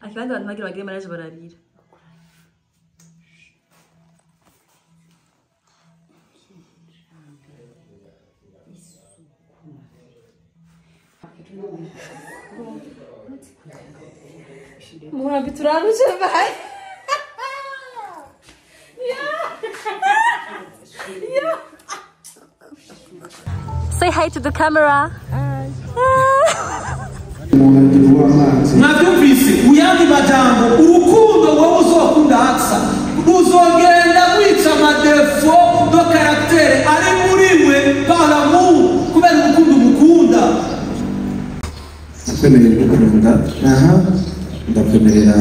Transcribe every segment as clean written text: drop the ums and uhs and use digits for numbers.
akandi abantu bagira bagire mariage bararira. Mura biturano je vai. Yeah. Say hi to the camera. Navyumvise uyandi majambo urukundo wowe uzokunda aksa uzogenda kwica amadefo do karaktere ari muriwe paramu kubera urukundo mukunda kwemerera gukunda ndakwemerera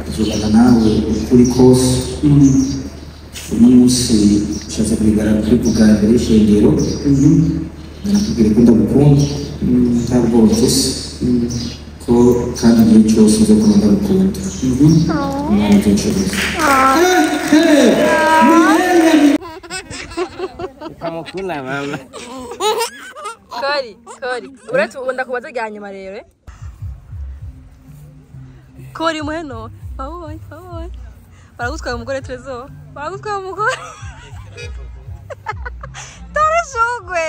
kuzobana nawe kuri kose uno munsi ushatse kuvuga imbere y'ishengero nakubwira ko ndagukunda ntabwo mfise ko kandi igihe cyose uza kuba ndagukunda umwana uzocuruza ukamukunda mama Kori uretse ubunda kubaza rya nyuma rero Kori muheno babonye baragutwaye umugore Trezor baragutwaye umugore Tore shogwe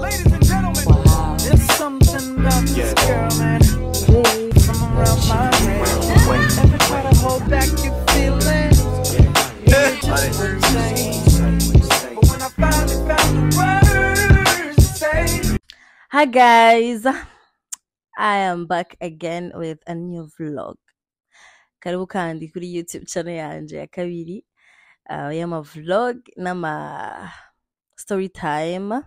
Ladies and gentlemen, wow. There's something about this girl, man. From around my head. Every time I hold back your feelings, you just wouldn't say. But when I finally found the words to say. Hi guys, I am back again with a new vlog. Karibu kandi kuri YouTube channel yanje ya kabiri. Yama vlog nama story time.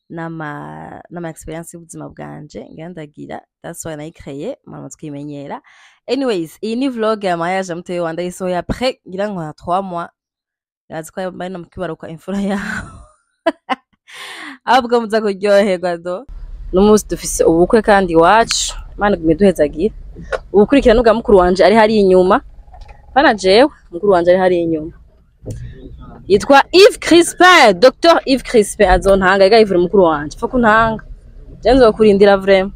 Nama experience y'ubuzima bwanje ngandagira, that's why nayikreye mama twimenyera. Anyways, iyi ni vlog ya mariage muteye wanda yisohoye après ngira ngo 3 mois yazi ko yambaye namkibaruka imfura yaho abwo muza kuryoherwa do n'umunsi dufise ubukwe kandi wacu Imana gumeduhezagira ubukurikirana bwa mukuru wanje ari hari inyuma bana jewe mukuru wanje ari hari inyuma yitwa Yves Crispin, Dr Yves Crispin azontanga igayivura mukuru wanje fo kuntanga jenzo kurindira vraiment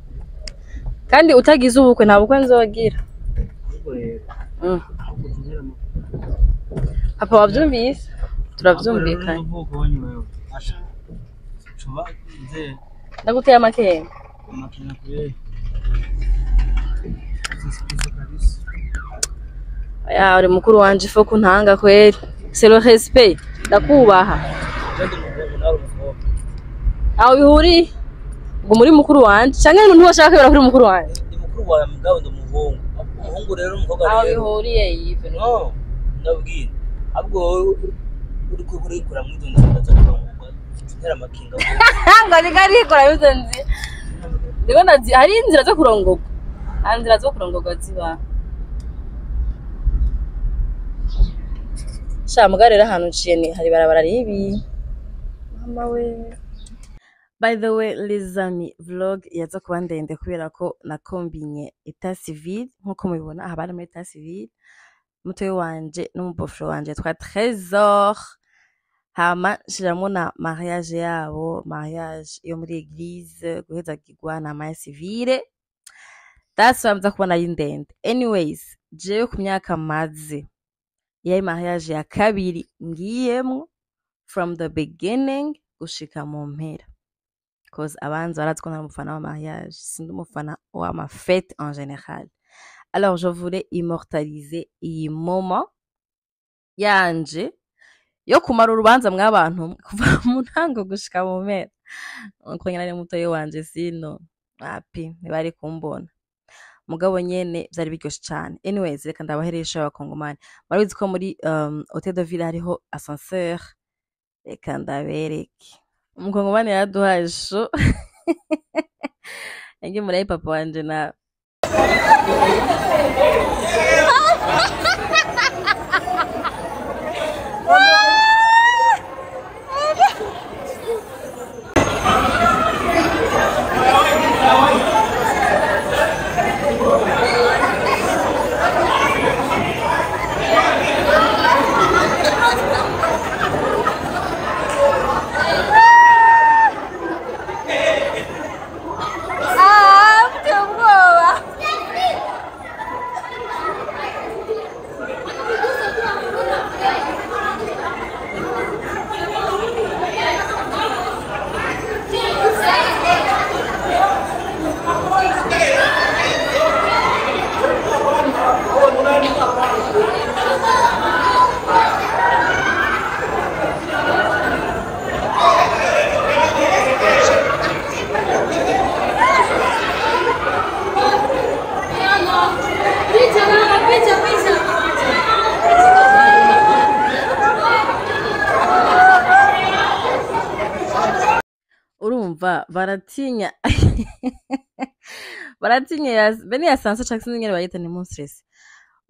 kandi utagize ubukwe nta bukwe nzogira papa wavyumvise turavyumvikanye ndaguteye amakere aya uri mukuru wanje fo kuntanga kweri c'est le respect ndakubaha aho bihuri ngo muri mukuru wanje cyangwa umuntu washaka kwera kuri mukuru wanje ndi mukuru wa mugabo ndo umuhungu rero umukobwa rero aho bihuriye yive no ndabwira abwo uri kurikura mu izo nzira ntera makinga ngo nigarikora bizo nzi ndiko ndazi hari inzira zo kurongorwa inzira zo kurongorwa ziba Shamugarera hanu nciye hari barabara ribi mama we. By the way les amis, vlog yaza kuba ndende kubera ko nakombinye état civil nkuko mubibona aha bari muri état civil mutoye wanje n'umubofro wanje twa Trésor hama shiramo na mariage yabo, mariage yo muri église guheza kigwa na mariage civile. That's why mza kubona ari ndende. Anyways, jewe ku myaka maze yayi mariage ya kabiri ngiyemo from the beginning gushika mu mpera, cause abanza baraziko na mufana wa mariage sindi mufana wa ma fête en général. Alors je voulais immortaliser iyi moment yanje yo kumara urubanza mw'abantu kuva mu ntango gushika mu mpera. Nko nyine mutoye wanje sino api ntibari kumbona mugabo nyene byari biryoshe cyane. Anyways, reka ndabaheresha abakongomani barabizi ko muri Hôtel de Ville hariho ascenseur, reka ndabereke umukongomani yaduhaye sho ngi muri papa wanje na baratinya baratinya bene yasanze cyangwa nyine bayita ni monstress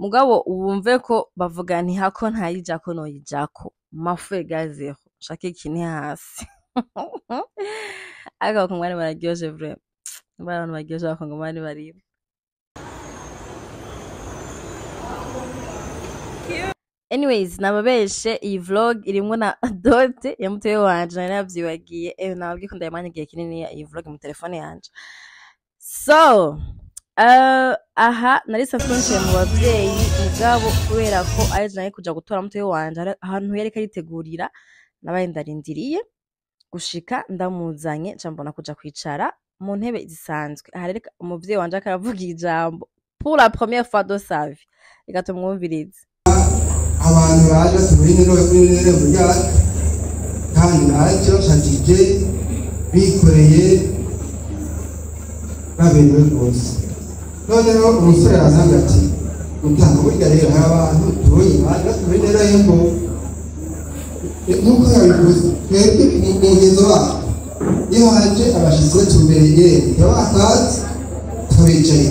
mugabo wumve ko bavuga nti hako ntayijako no yijako mafe gazeho shaka ikini hasi aga kumwari baragyoje vraiment abantu bagyoje bakongomani bari anyways nababeshe iyi vlog irimwo na dote ya mutoye wanje nari navyibagiye nababwiye ko ndayimanyigiye kinini iyi vlog mu telefone yanje so aha nari safronche mu bavyeyi mugabo kubera ko aje naye kuja gutora mutoye wanje ahantu yari karitegurira nabaye ndarindiriye gushika ndamuzanye cambona kuja kwicara mu ntebe zisanzwe aha rero umuvyeyi wanje akaravuga ijambo pour la première fois de sa vie reka tumwumvirize abantu baje tumenye mu ryari kandi baje bashajije bikoreye baberewe rwose noneho umusore aravuga ati utanga burya rero hari abantu tubonye baje tumenye ngo nuko yabivuze twebwe umugenzo wabo iyo haje abashitsi batumbereye yabakazi tubicaye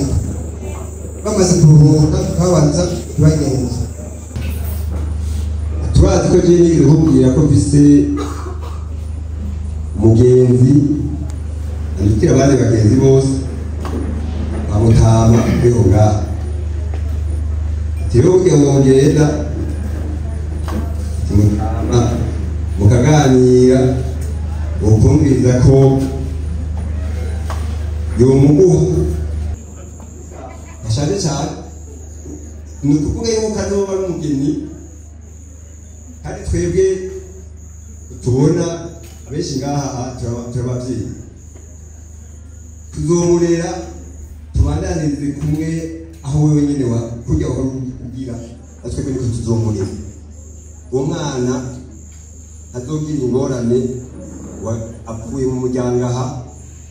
bamaze kuruhuka tukabanza tubagenza turazi ko je nigeze kubwira ko mfise umugenzi andikira abandi bagenzi bose bamutama kwiho ngaha tiruke wongera timutama mukaganira ukumviriza ko yomuguha ashaje cyane ni ukuvuga yuko azoba ari umugeni kandi twebwe tubona abenshi ngaha turabavyeyi tuzomurera tubandanirize kumwe aho wewe nyene kurya kugira atwebwe niko tuzomurera uwo mwana azogira ingorane avuye mu muryango aha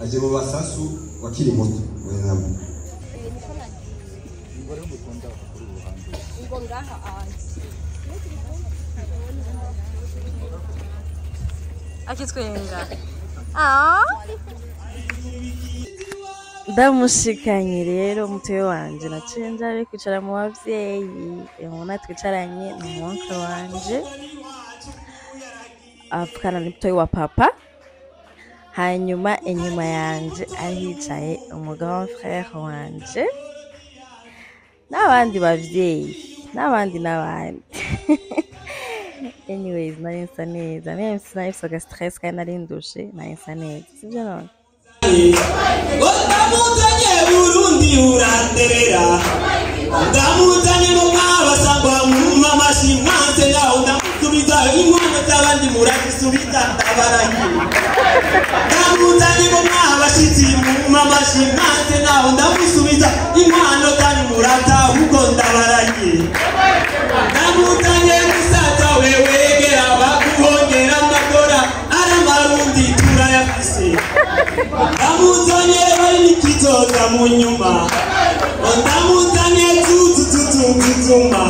aje mu basasu wakiri muto wenamo akitwenga ndamushikanye rero mutoye wanje naciye nja kwicara mu bavyeyi ubona twicaranye n'umwonka wanje apfukana n'umutoye wa papa hanyuma inyuma yanje ahicaye umugabo frère wanje n'abandi bavyeyi n'abandi anyways nari nsa neza même si nari nsa stress kandi nari ndushe nari nsa neza sivyo none ndamuzanye Burundi uranderera ndamuzanye mu mwabasangwa mu mamashi mwanze naho ndamusubiza inkono z'abandi murazisubiza ndabarahiye ndamuzanye mu mwabashitsi mu mamashi mwanze naho ndamusubiza inkono z'abandi murataha uko ndabarahiye ndamuzanye musaza wewe gera bakuhongera amakora aramarundi turayafise ndamuzanye bari n'ikizoza mu nyuma ndamuzanye tututututuma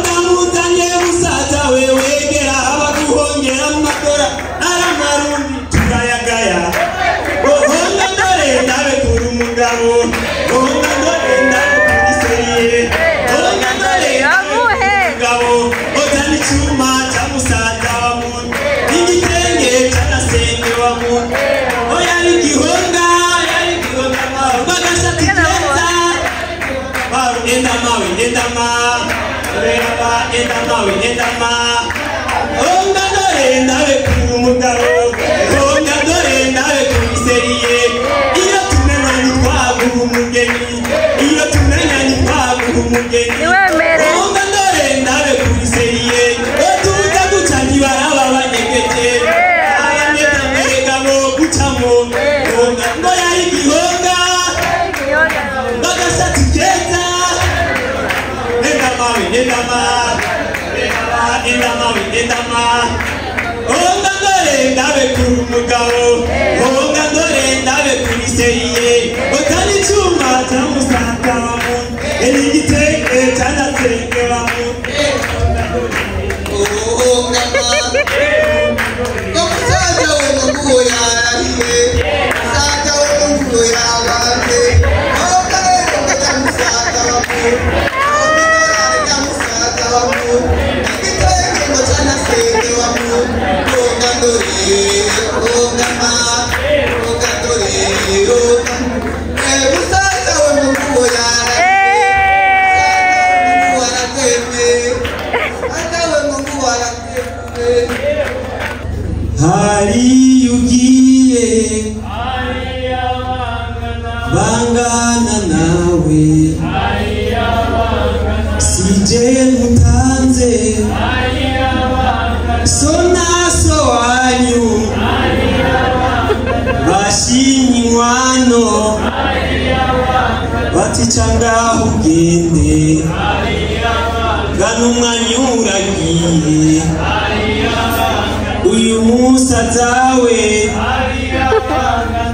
ndamuzanye musaza wewe gera bakuhongera amakora aramarundi turayagaya honga ndore ndabe kuri umugabo honga ndore ndabe kuri seriye honga ndore umugabo ozana icyuma cya musaza wa muntu n'igitenge cy'anasenge wa muntu yari igihonga mawe bagashati keza enda mawe honga ndore ndabe kuri umugabo honga ndore ndabe kuri seriye iyo tumenya ntitwaguha umugeni iyo tumenya ntitwaguha umugeni honga ndore ndabe kuri seriye tuza guca ntibaraba banyegeje abanyegabo gucamo honga ngo yari igihonga bagashati keza enda mawe honga ndore ndabe kuri umugabo honga ndore ndabe kuri seriye utari icyuma cya musaza wa muntu n'igitenge cy'anasenge wa muntu honga mawe umusaza we muguho yarahiye bangana nawe sije mutanze so naso wanyu bashinyi inkwano baticanga ugende gana umwanya uragiye uyu musaza we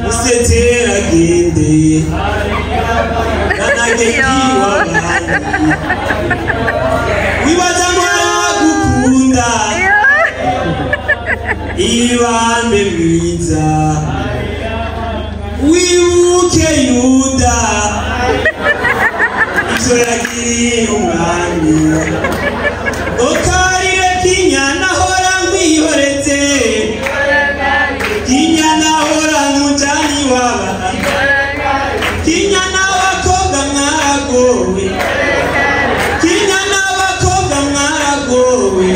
usetera gende ganagekiwa wibaza gukunda ibambe mwiza wibuke Yuda ivyo yagiriye umwami okarire kinyana hora mwihoreze kinyana hora mujani waba kinyana wakoga mwaragowe kinyana wakoga mwaragowe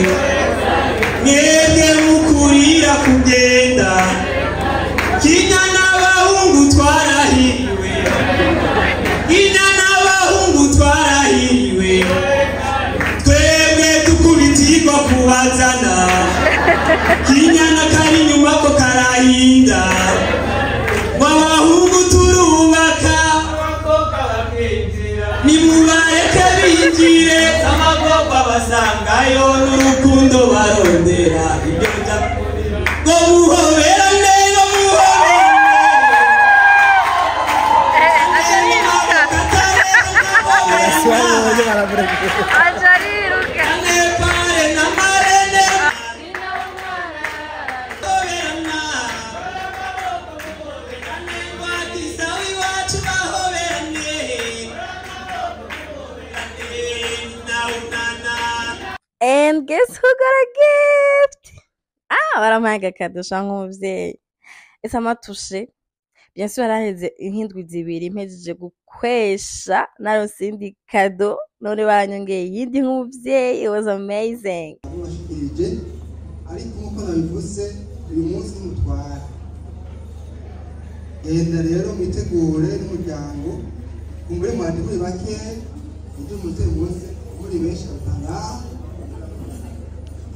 mwebwe mukurira kugenda kinyana bahungu twarahiriwe kinyana bahungu twarahiriwe twebwe tukubitirwa kubazana kinyana kari nyuma ko karahinda wabahungu turubaka nimubareke binjire amagorwa basangayo n'urukundo barondera ibyo ngo muhoberane ngo And guess who got a gift? Barampaye agakadosha nk'umuvyeyi. Ese amatushe. Bien sûr araheze inkindwi zibiri mpejeje gukwesha narose indi kado none banyongeye yindi nk'umuvyeyi. It was amazing. Ariko nkuko nabivuze uyu munsi mutwara genda rero mwitegure n'umuryango kumbure mwandi muri bake ibyo muteye munsi muri benshi batanga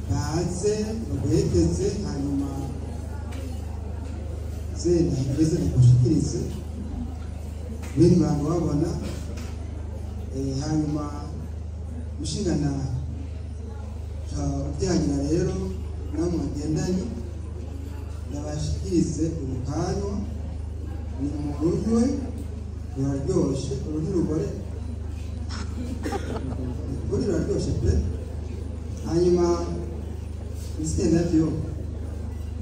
baze baguhekeze hanyuma zenda hageze bagushikirize bene bantu babona hanyuma mushingana byagira rero namwe mugendanye nabashikirize urukanywa ni mu runywe ruraryoshe urundi rugore ruraryoshe pe hanyuma bisite navyo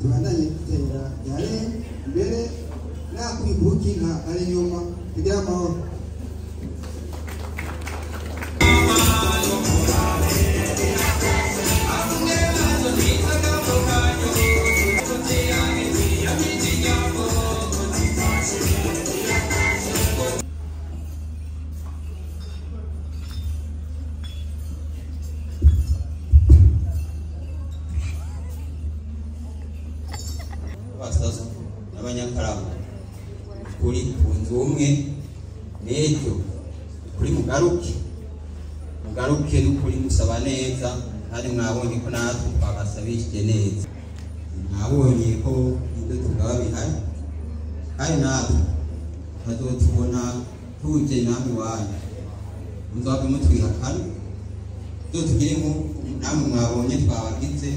tubandanye gutera yare imbere nakwibuki nta ari nyuma kugira amahoro basaza n'abanyakarama kuri kunzu umwe n'ejo kuri mugaruke n'ukuri musaba neza kandi mwabonye ko natwe twabasabishije neza mwabonye ko ibyo tugaba bihari kandi natwe bazotubona tuje namwe wanyu muzobe mutwihakana ibyo tugire ngo namwe mwabonye twabagize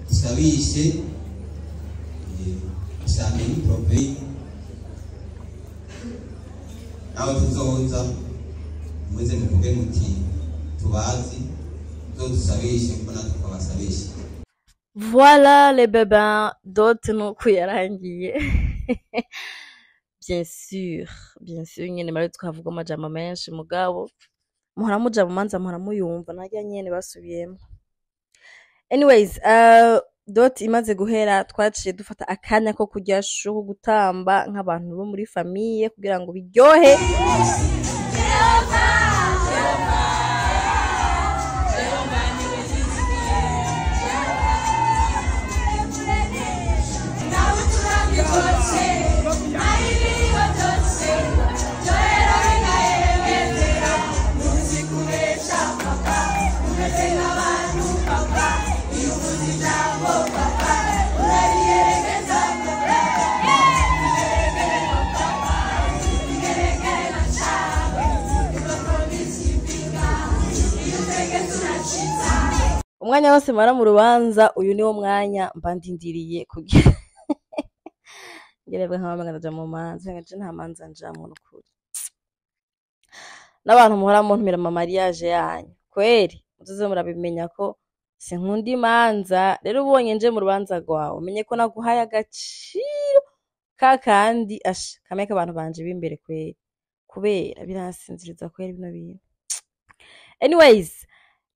dusabishe Samini propi nawe tuzoza muze mukuge muti tubazi dusabishe mbona tukabasabishe. Voilà les bébins d'autres nuko yarangiye. Bien sûr nyene bari twavuga amajambo menshi mugabo muhora muja mu manza muhora muyumva najya nyene basubiyemo. Anyways, Dot imaze guhera twaciye dufata akanya ko kujya shuhu gutamba nk'abantu bo muri famille kugira ngo biryohe. umwanya wose mara mu rubanza uyu niwo mwanya mba ndindiriye kugira ngerebwe nk'amanga ndaja mu manza ngaje nta manza njamwe n'ukuri n'abantu muhora muntumira mu mariage yanyu kweri muzoze murabimenya ko sinkunda imanza rero ubonye nje mu rubanza rwawe umenye ko naguhaye agaciro kakandi kameka abantu banje b'imbere kweri kubera biransinziriza kweri bino bintu. Anyways,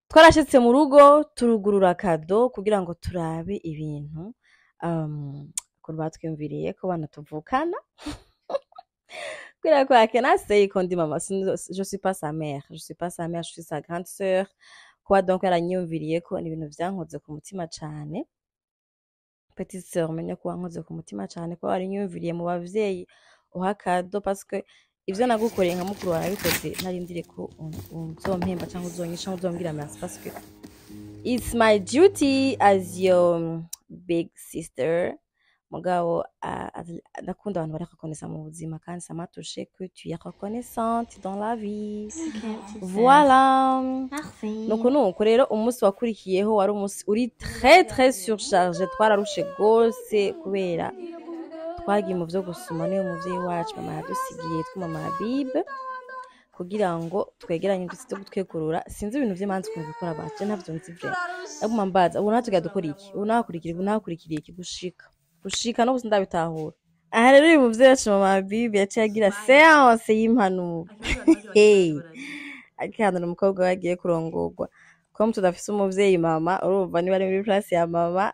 twarashitse mu rugo turugurura kado kugira ngo turabe ibintu ko batwumviriye ko bana tuvukana kubera ko akenase ikondi mama je suis pas sa mère, je suis sa grande sœur quoi donc yaranyumviriye ko ni ibintu byankoze ku mutima cyane. Petite sœur menye ko wankoze ku mutima cyane ko ari nyumviriye mu bavyeyi uhakado parce que ivyo nagukoreye nka mukuru wawe bikoze narindire ko uzompemba cyangwa uzonyisha uzombwira merci parce que it's my duty as your big sister. Mugabo ndakunda abantu bari reconnaissant mu buzima kandi ça m'a touché que tu es reconnaissante dans la vie. Okay, voilà. Merci. Nuko rero umunsi wakurikiyeho wari umunsi uri très surchargé twararushe gose kubera twagiye mu byo gusoma niyo muvyeyi wacu mama yadusigiye twumama Bible kugira ngo twegeranye ndetse gutwekurura sinzi ibintu by'imanzi kunze gukora baje ntavyo nzi vre aguma mbaza ubu natugya dukora iki ubu nakurikira iki gushika no ndabitahura aha rero uyu muvyeyi wacu mama Bible yaciye agira séance y'impanuro akihanura umukobwa wagiye kurongorwa ko tudafise umuvyeyi mama urumva niba ari muri place ya mama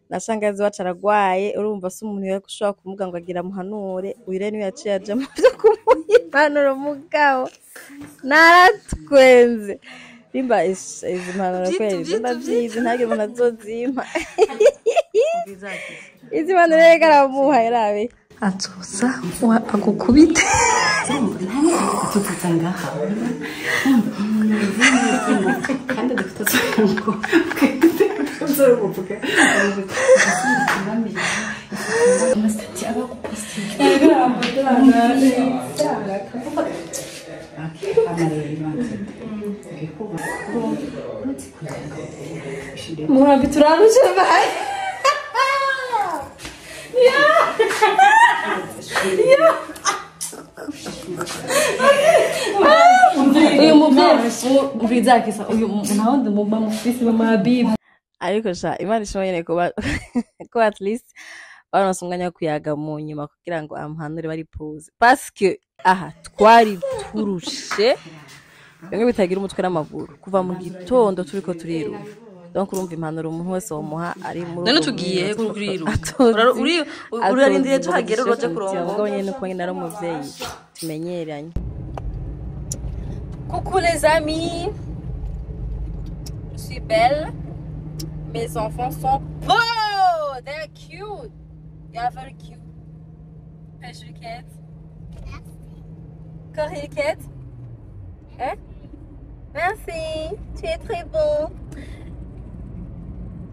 na shangazi wacu aragwaye urumva se umuntu yakushobora kumuga ngo agira muhanure uyire niyo yaciye aje mu byo kumuhanura mugabo naratwenze rimba izi mpanuro kweli rimba byizi ntage umuntu azozimpa izi mpanuro reka aramuha yarabe atsosa wa agukubite kandi dufite ariko sha Imana ishobora ko at least baronse umwanya wo kuyaga mu nyuma kugira ngo amhanure bari pause parce que aha twari turushe bimwe bitagira umutwe n'amaguru kuva mu gitondo turiko turiruka donc urumva impanuro umuntu wese womuha ari muri none tugiye kuriruka urarindiriye tuhagera uroje kurongo ngo nyene uko nyene ari umuvyeyi tumenyeranye. Coucou les amis, je suis belle, mes enfants sont beaux, they're cute, they are very cute. Pêche-riquette. Corriquette. Hein? Merci, tu es très beau.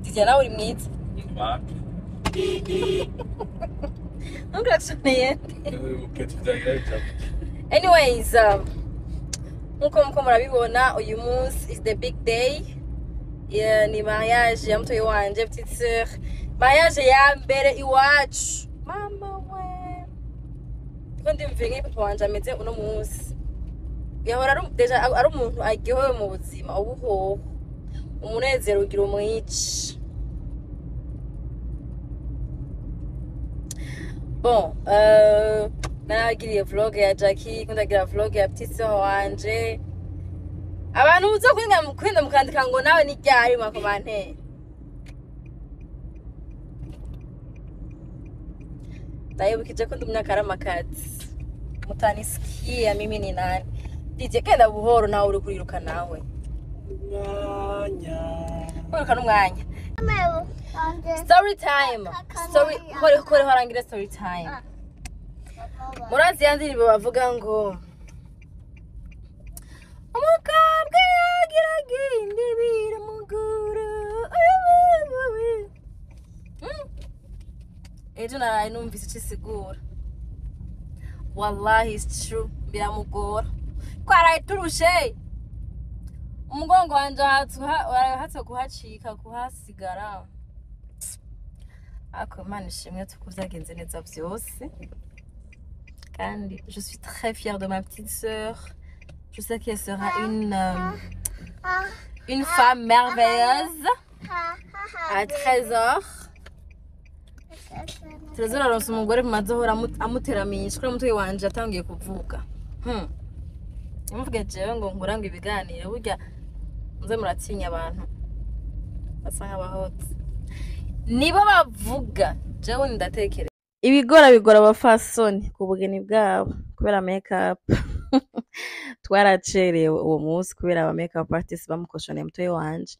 Didiana uri mwiza. Anyways, nkuko murabibona uyu munsi is the big day. Ni mariage ya mtoyi wanje petite sœur. Mariage ya mbere iwacu. Mama we. Kandi mvinge papa wanje ameze uno munsi. Yahora ari umuntu agihowe mu buzima ubuho. Umunezero ugira umwici. Bon, naragiriye vlog ya Jackie, kundagira vlog ya petite sœur wanje. Abantu uza kwenda mukandika ngo nawe ni ryari makomante. Ndayibukije ko ndumya karamakati. Mutanisikia mimi ni nani? DJ kenda buhoro nawe uri kuriruka nawe. Kwiruka n'umwanya. Story time. Kore harangira story time. Murazi yandirimbo bavuga ngo umukabwe yagira gindi biramugura. Ejo naraye numvise ikisigura. Wallahi it's true biramugora. Kwaraye turushe. umugongo wanje hatse kuhacika kuhasigara ako Imana ishimwe tuko vyagenze neza vyose kandi je suis très fière de ma petite sœur. Je sais qu'elle sera une femme merveilleuse à Trésor. Trésor aronse umugore bimaze hora amuteramisha kuri mutwe wanje atangiye kuvuga imuvuge jewe ngo nkuranga ibiganiro burya muze muratinya abantu basa nk'abahotse nibo bavuga jewe ndatekereza bigora abafasoni ku bugeni bwabo kubera makeup twaracerewe uwo munsi kubera aba makeup artist bamukoshoneye mutwe wanje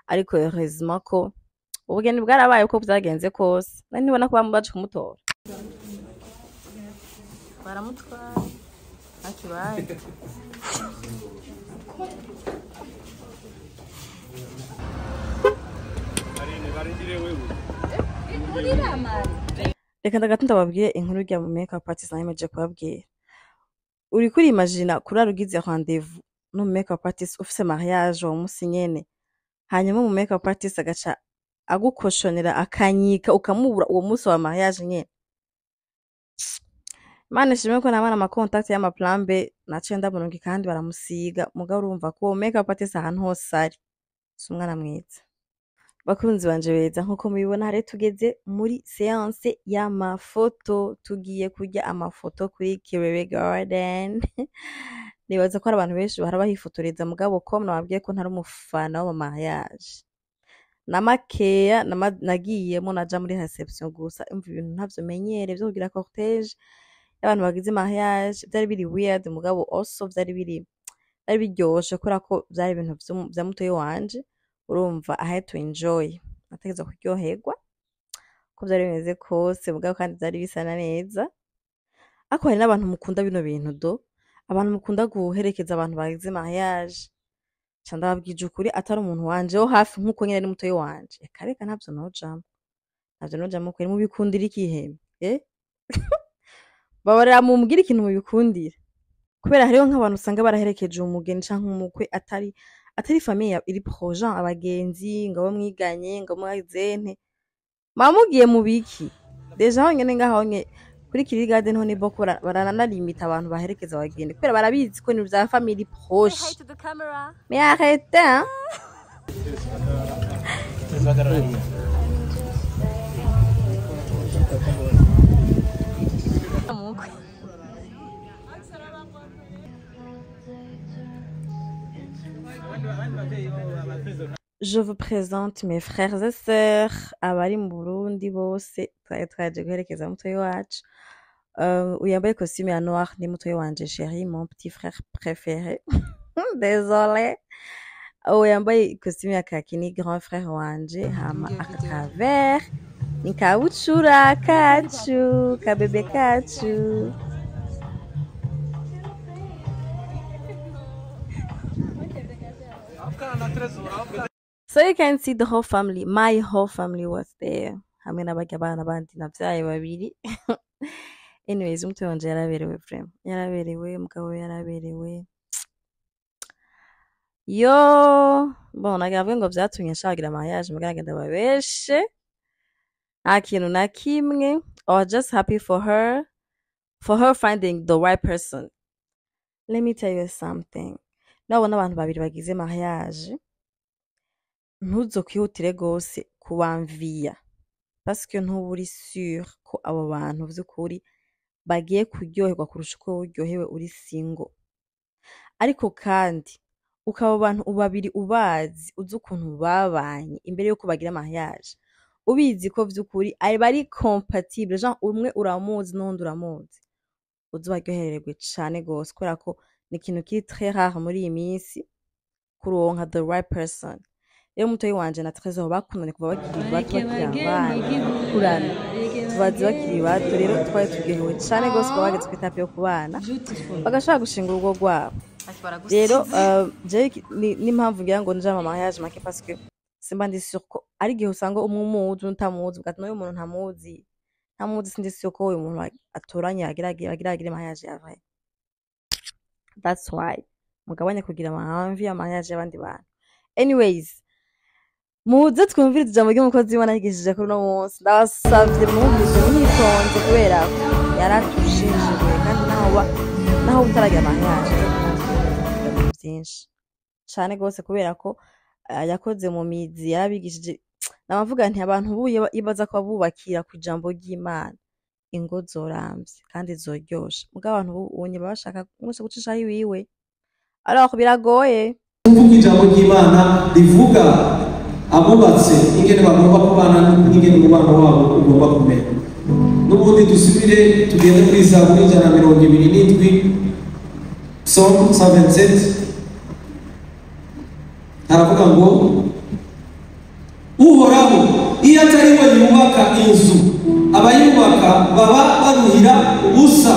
ariko heureusement ko ubugeni bwarabaye uko byagenze kose nibona ko bamubaje kumutora baramutwara akibaye reka ndagatunda babwiye inkuru rya mu makeup artist nayemeje kubabwira uri kuri imagine kurara ugize rendez-vous no makeup artist ufise mariage uwo munsi nyene hanyuma mu makeup artist agaca agukoshonera akanyika ukamubura uwo munsi wa mariage nyene Imana ishimwe ko nabana ama contact y'ama plan B naciye ndabononga kandi baramusiga mugabo urumva ko makeup artist ahantu hose ari umwana mwiza bakunzi banje beza nkuko mubibona hari tugeze muri séance y'amafoto tugiye kujya amafoto kuri Kirebe Garden nibaza ko ari abantu benshi bahara bahifotoreza mugabo ko nababwiye ko ntari umufana wa mariage na makeya nagiyemo naja muri reception gusa imva ibintu ntavyo menyere byo kugira cortege y'abantu bagize mariage byari biri weird mugabo also byari biryoshe kubera ko byari ibintu vya mutoyi wanje urumva I had to enjoy nategeza kuryoherwa ko byari bimeze kose mugabo kandi byari bisana neza ako hari n'abantu mukunda bino bintu abantu mukunda guherekeza abantu bagize mariage cyanda babwije ukuri atari umuntu wanje wo hafi nkuko nyene ni mutoyi wanje kareka ntabyo nojamo kweri mu bikundira ikiheme babarera mu mbwira ikintu mu bikundira kubera hariho nk'abantu usanga baraherekeje umugeni canke umukwe atari famille iri projet abagenzi ngo mwiganye ngo mwazente mamugiye mu biki deja honyene ngaho kuri Kirebe Garden ho ni boko barananalimita abantu baherekeza abageni kubera barabizi ko ni vya famille proche mais arrête hein Je vous présente mes frères et sœurs abari mu Burundi bose twaje guherekeza mutoyi wacu uyambaye costume ya noir ni mutoyi wanje chéri mon petit frère préféré désolé uyambaye costume ya kaki ni grand frère wanje hama aka vert ni kabucura kacu kabebe kacu So you can see the whole family. My whole family was there. Hamwe n'abajya abana bandi navyaye babiri. Anyways, umutwe wanje yaraberewe frame. Yaraberewe, mugabo yaraberewe. Yo, bon, nagavuga ngo vyatumye nshagira mariage muganga ndababeshe. Nta kintu na kimwe. I was just happy for her finding the right person. Let me tell you something. Nabona abantu babiri bagize mariage. Ntuzokwihutire gose kubamvia parce que ntuburi sûr ko abo bantu vy'ukuri bagiye kuryoherwa kurusha uko uryohewe uri single ariko kandi ukaba abantu ubabiri ubazi uzi ukuntu babanye imbere yo kubagira mariage ubizi ko vy'ukuri ari bari compatible genre umwe uramuzi n'undi uramuzi uzobaryohererwe cane gose kubera ko ni ikintu kiri très rare muri iyi minsi kuronka the right person. Iyo mutoyi wanje na Trésor bakundanye kuva bakiri bato kurana tubazi bakiri bato rero twari tugehewe cyane gose ko bageze kwitape yo kubana bagashaka gushinga urugo rwabo rero n'impamvu ngira ngo nje mu mariage make parce que simba ndi sûr ko ari gihe usanga umumuzi utamuzi ugati no umuntu ntamuzi sindi sûr ko uyu muntu atoranye agiragire mariage yabaye. That's why mugabanye kugira amahamvi amayaje y'abandi bantu. Anyways, muze twumvirize ijambo ry'umukozi w'Imana yigishije kuri uno munsi. Ndabasavye mwumvise mwitonze kubera yaratushishije kandi naho utaragira amayaje byinshi cyane gose kubera ko yakoze mu mizi yarabigishije. Namavuga nti abantu buye ibaza ko bubakira ku ijambo ry'Imana ingo zorambye kandi zoryoshe, muga abantu ubonye babashaka mwese gucishaho iwiwe alors biragoye. Kuvuga ijambo ry'Imana rivuga abubatse ingene bagomba kubana n'ingene umubano wabo ugomba kumera. N'ubundi dusubire tugende muri Zaburi 127 Psalm 127 haravuga ngo Uhoraho iyo atari we yubaka inzu abayubaka baba baruhira ubusa.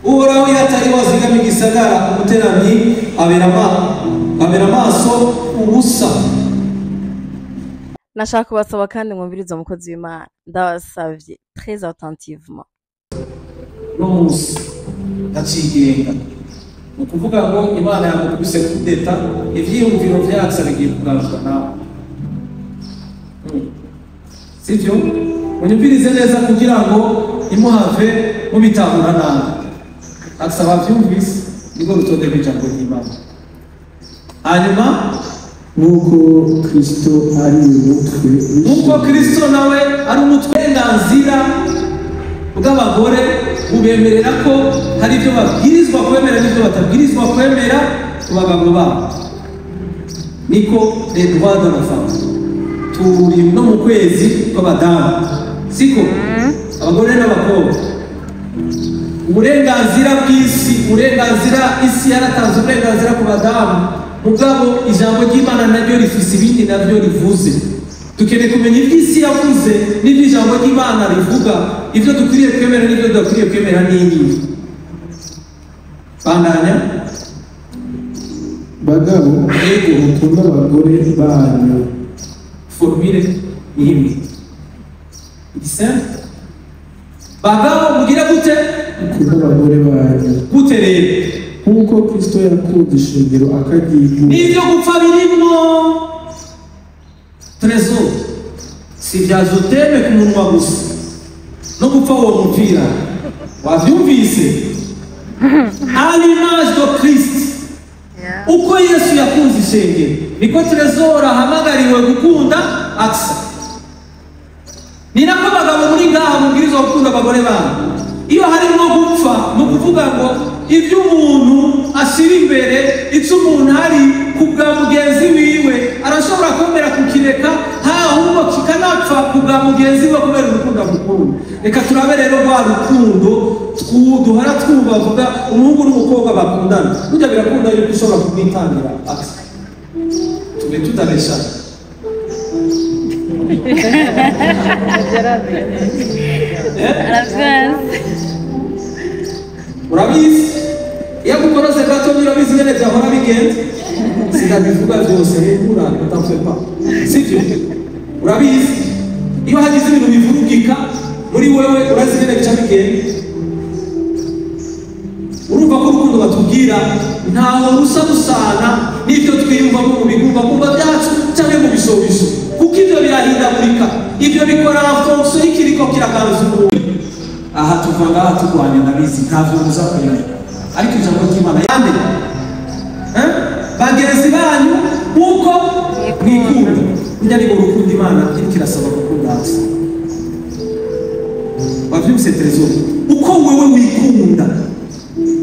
Uhoraho iyo atari we azigama igisagara umuteramyi abera amaso ubusa. Nashaka kubasaba kandi mwumvirize umukozi w'Imana, ndabasavye très attentivement. No musi ndacigenga ni ukuvuga ngo Imana yagukubise kudeta ivyiyumviro vyacu bigiye kugaruka nawe, sivyo? Munyumvirize neza kugira ngo imuhave mubitahura nabi. Asaba vyumvise niko rutonde rw'ijambo ry'Imana. Hanyuma nk'uko Kristo ari umutwe, nk'uko Kristo nawe ari umutwenganzira bw'abagore bubemerera ko hari ibyo babwirizwa kwemera n'ibyo batabwirizwa kwemera ku bagabo babo. Niko les droits de la femme turi no mu kwezi kw'abadamu, siko abagore n'abakobwa. Uburenganzira bw'isi, uburenganzira isi yaratanze uburenganzira ku badamu, mugabo ijambo ry'Imana naryo rifise ibindi navyo rivuze. Dukeneye kumenya iby'isi yavuze n'ibyo ijambo ry'Imana rivuga, ibyo dukwiriye kwemera n'ibyo tudakwiriye kwemera n'ibindi. Bandanya bagabo mukunda abagore banyu. Formule imwe igisembe bagabo mugira gute? Mukunda abagore banyu gute rero? nk'uko Kristo yakunze ishengero akaryigura. N'ibyo gupfa birimo trésor si vyazoteme ku munwa gusa no gupfa uwo mupira wavyumvise. À l'image de Christ, uko Yesu yakunze ishengero niko trésor ahamagariwe gukunda aksa. Ni nako abagabo muri ngaha mubwirizwa gukunda abagore babo. Iyo harimo gupfa ni ukuvuga ngo ibyo umuntu ashyira imbere, icyo umuntu ari ku bwa mugenzi wiwe arashobora kwemera kukireka ahubwo kikanapfa ku bwa mugenzi we kubera urukundo amukunda. Reka turabe rero rwa rukundo duhora twumva bavuga umuhungu n'umukobwa bakundana, burya birakunda yuko ushobora kumwitangira aksa. Tube tutabeshana. Urabizi iyo gukorose gato urabizi ngene byahora bigenda, sinabivuga byose rero utamfepa, sivyo? Urabizi iyo hagize ibintu bivurugika muri wewe urazi ngene bica bigenda. Urumva ko urukundo batubwira ntaho rusa rusana n'ibyo twiyumva mu bigumba byacu cyane mu bishobisho, kuko ibyo birahindagurika, ibyo bikora fonction y'ikiriko kiraganza umuntu. Aha tuva ngaha turwanya ndabizi ntavyo muza kwemera, ariko ijambo ry'Imana yande bagenzi banyu uko mwikunda. Burya ni urukundo Imana iriko irasaba gukunda hasi. Wavyumvise trésor uko wewe wikunda,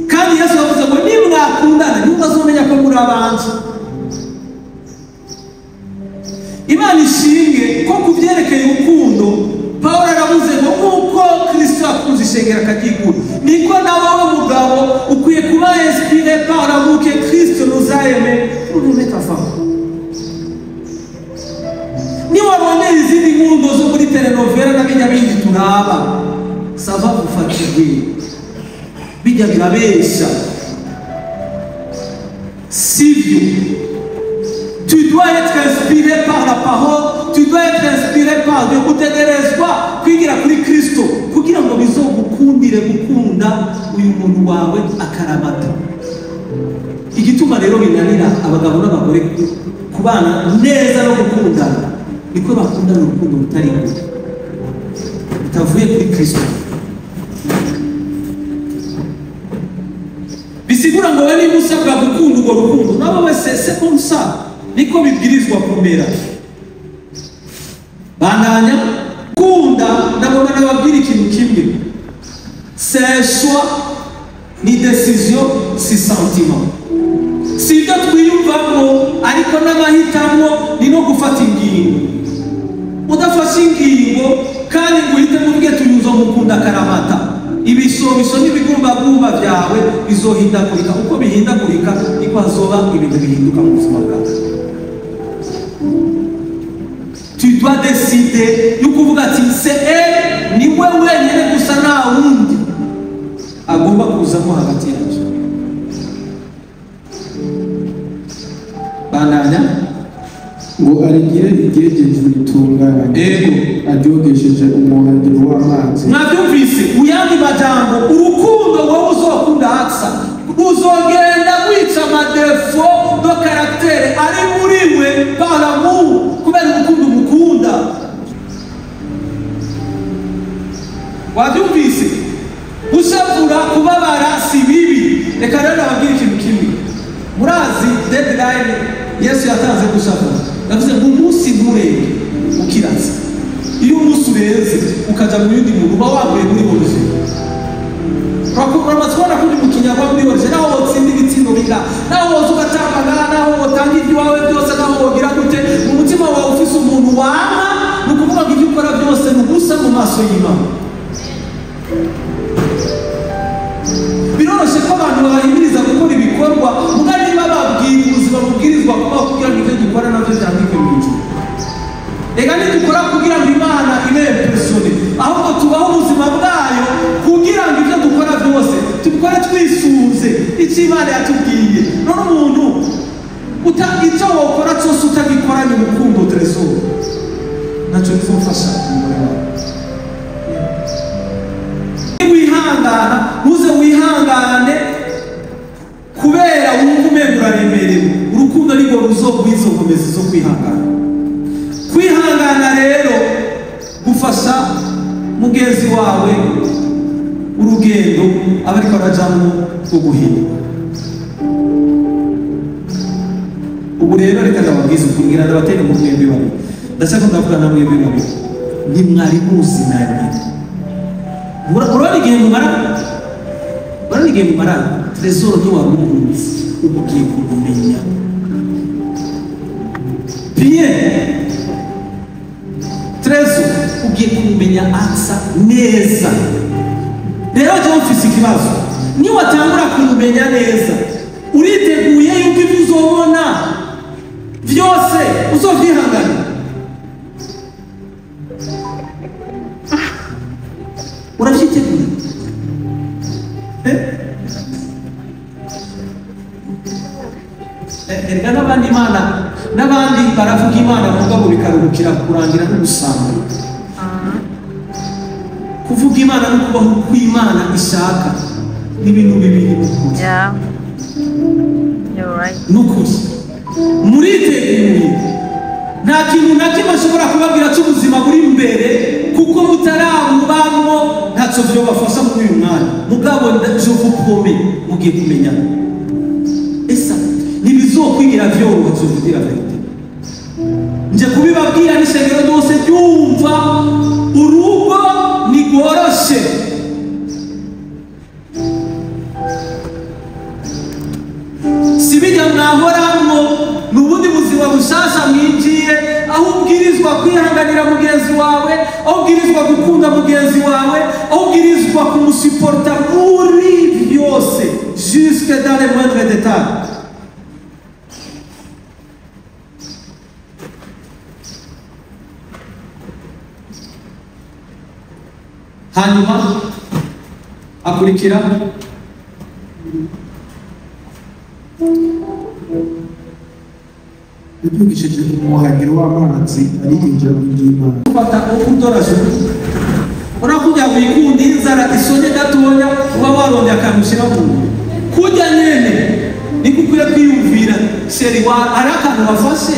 kandi Yesu yavuze ngo nimwakundana nimuzomenya ko muri abantu. Imana ishinge ko kuvyerekeye urukundo Pawulo aravuze ngo nk'uko Kristo yakunze ishengero akaryigura, niko nawe mugabo ukwiye kuba inspiré par l'amour que Christ nous a aimé pour nous mettre en femme. Niwabonye izindi nkuru zo muri telenovela na bijya bindi turaba, ça va vous fatiguer, bijya birabesha, sivyo? Tu dois être inspiré par la parole, tu dois être inspiré par Dieu. Utegerezwa kwigira kuri Kristo kugira ngo bizogukundire gukunda uyu muntu wawe akaramata. igituma rero binanira abagabo n'abagore kubana neza no gukundana niko bakundana urukundo rutari rwo rutavuye kuri Kristo. Bisigura ngo we niba usabwa gukunda urwo rukundo nabo wese c'est comme ça niko bibwirizwa kumera. Bandanya kunda ndabona nababwira ikintu kimwe, c'est choix ni décision si sentiment, si ibyo twiyumvamo ariko n'amahitamo ni no gufata ingingo. Udafashe ingingo kandi ngo uhitemo ubwe tuyuzo mukunda karamata, ibisobiso n'ibigumbagumba byawe bizohindagurika. Uko bihindagurika niko hazoba ibintu bihinduka mu buzima bwawe. Tu dois décider yuko uvuga ati c'est elle, ni wewe wenyine gusa nta wundi agomba kuzamo hagati yacu. Bandanya ngo arigire igejeje bitunganye aryogesheje umuhagiro w'amazi. Mwabyumvise uyandi majambo, urukundo wowe uzokunda Aksa uzogenda wica amadefo do karaktere ari muri we par l'amour, kubera urukundo umukunda. Wabyumvise gushavura kubabara si bibi. Reka rero nababwira ikintu kimwe, murazi deadline Yesu yatanze gushavura, yavuze ngo umunsi nturenge ukiraza. Iyo umunsi urenze ukaja mu yindi muntu uba waguye muri bose. Uramaze kubona kuri mu kinyarwanda muri bose, naho wotsinda ibitsindo binga, naho woza ugatambagara, naho wotanga ibyawe byose, naho wogira gute, mu mutima wawe ufise umuntu wama, ni ukuvuga ngo ibyo ukora byose ni ubusa mu maso y'Imana. Biroroshe ko abantu babahimiriza gukora ibikorwa mugari niba babwira ubuzima bubwirizwa kuba kugira ngo ibyo dukora nabyo byandikwe mu ijuru. Reka ntidukora kugira ngo Imana ibe impressione, ahubwo tubaho ubuzima bwayo kugira ngo ibyo dukora byose tubikore twisunze icyo Imana yatubwiye. None umuntu icyo wokora cyose utagikoranye urukundo Tresor ntacyo bizofasha umugore wawe. Wihangana uze wihangane kubera wumva umenga uraremerewe. Urukundo nirwo ruzogwiza inkomezi zo kwihangana. Kwihangana rero gufasha mugenzi wawe urugendo aba ariko arajamo rwo guhinduka. Ubu rero reka ndababwiza ukubwira ndabatera mu mwembi babiri, ndashaka ndavuga na mwembi babiri ntimwari muzi nani. Urabona igihe mumara Tresor ntiwari umuzi, ubu ugiye kumumenya bien. Tresor ugiye kumumenya Aksa neza. Rero jya mfise ikibazo, niwatangura kumumenya neza uriteguye yuko ibyo uzobona byose uzovyihangana. Uravyiteguye? Erega n'abandi Imana n'abandi baravuga Imana mugabo bikaruhukira kurangira n'ubusambo. Kuvuga Imana no kubaho uko Imana ishaka n'ibintu bibiri n'ukuri. Yeah, you're right. N'ukuri muriteguye, nta kintu na kimwe ashobora kubabwira cy'ubuzima buri imbere kuko mutaramubamo ntacyo byobafasha muri uyu mwanya. Mugabo je vous promets mugiye kumenya esa ntibizokwigira vyoroha tuvugira verite. Nje kubibabwira n'ishengero ryose ryumva urugo nigoroshe. Sibijya mwahoramwo n'ubundi buzima bushasha mwinjiye, aho ubwirizwa kwihanganira mugenzi wawe, aho ubwirizwa gukunda mugenzi wawe, aho ubwirizwa kumusuporta muri byose jusque dans les moindres détails. Hanyuma akurikira yabyukishije umuhagiro w'amazi aririnjira mu ry'Imana. Ufata ukudorasho urakujya wikunda inzara isonye gatonya uba waronde akamushyira mu kujya nyene niko ukwiye kwiyumvira sheri wa hari akantu wafashe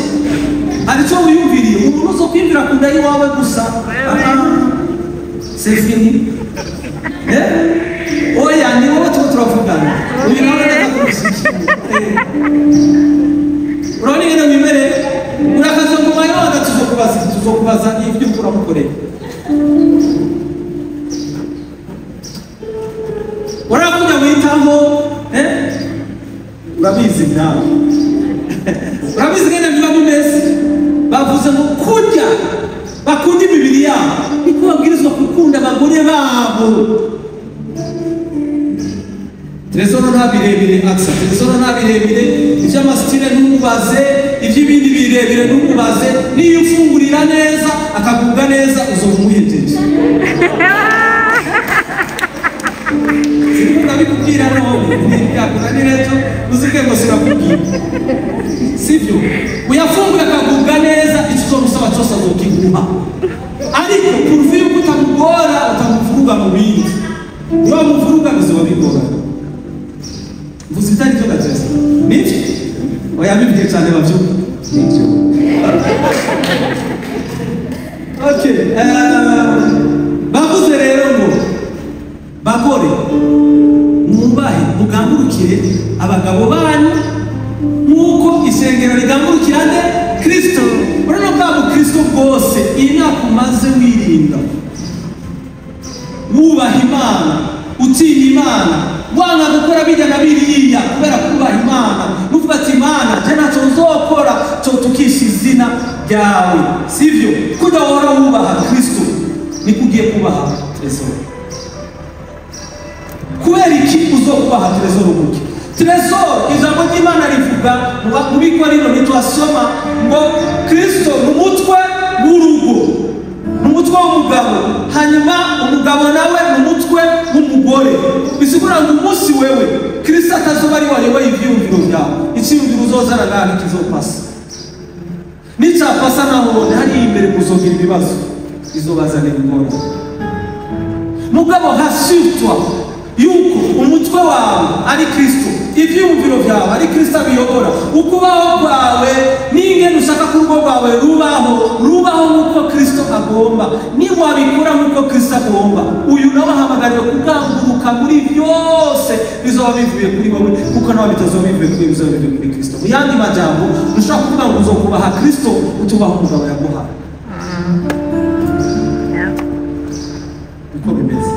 hari icyo wiyumviriye umuntu uzo kwiyumvira ku nda y'iwawe gusa c'est fini oya ni wowe tuba turavugana uyu nawe neza kurusha urabona ingene wimereye urakaza ngo mayonga tuzokubaza ibyo ukura mukoreye urakuja witaho urabizi nawe urabizi ngene biba bimeze bavuze ngo kurya bakunda imibiri yabo niko babwirizwa gukunda abagore babo Tresoro nta birebire aksa Tresoro nta birebire iby'amasitire ntumubaze iby'ibindi birebire ntumubaze niyo ufungurira neza akagubwa neza uzomumuhejeje Sikuka bikubwira none yakuna nireto uzike ngo sirakubwira sibyo uyafunguye akagubwa neza icyo uzomusaba cyose azokiguha ariko kuruvi yuko utamugora utamuvuruga mu bindi niba muvuruga bizoba bigora Mvuzitani toka tesa. Niki? Oya bibiye cyane bavyuka. Niki? Okay. Bavuze rero ngo bagore mubahe mugangurukire abagabo banyu nkuko isengero rigangurukira nde Kristo. Urano bwa Kristo bwose imyaka umaze wirinda. Wubaha Imana, utinya Imana. Wanga gukora bijya na biriya kubera kubaha Imana nuvuga ati Imana je naco nzokora cyo tukisha izina ryawe sivyo kuda wora wubaha Kristo nikugiye kubaha Tresor kubera iki uzokubaha Tresor muki Tresor ijambo ry'Imana rivuga mu bikorino nitwasoma ngo Kristo numutwe w'urugo numutwe w'umugabo hanyuma umugabo nawe numutwe w'umugore bisigura ngo umunsi wewe Kristo atazoba ari wayoboye ivyumviro byawe icyumviro uzozana ngaho kizopasa nicapasa naho hari imbere kuzogira ibibazo bizobazanira ingorane mugabo hasitwa yuko umutwe wawe ari Kristo ivyumviro byawe ari Kristo abiyobora ukubaho kwawe n'ingene ushaka ko urugo rwawe rubaho nk'uko Kristo agomba niba wabikora nk'uko Kristo agomba uyu nawe ahamagariwe kuganguruka muri byose bizoba bivuye kuri wowe kuko nawe bitazoba bivuye kuri bizoba bivuye kuri Kristo mu yandi majambo ushaka kuvuga ngo uzokubaha Kristo utubaha umugabo yaguhaye uko bimeze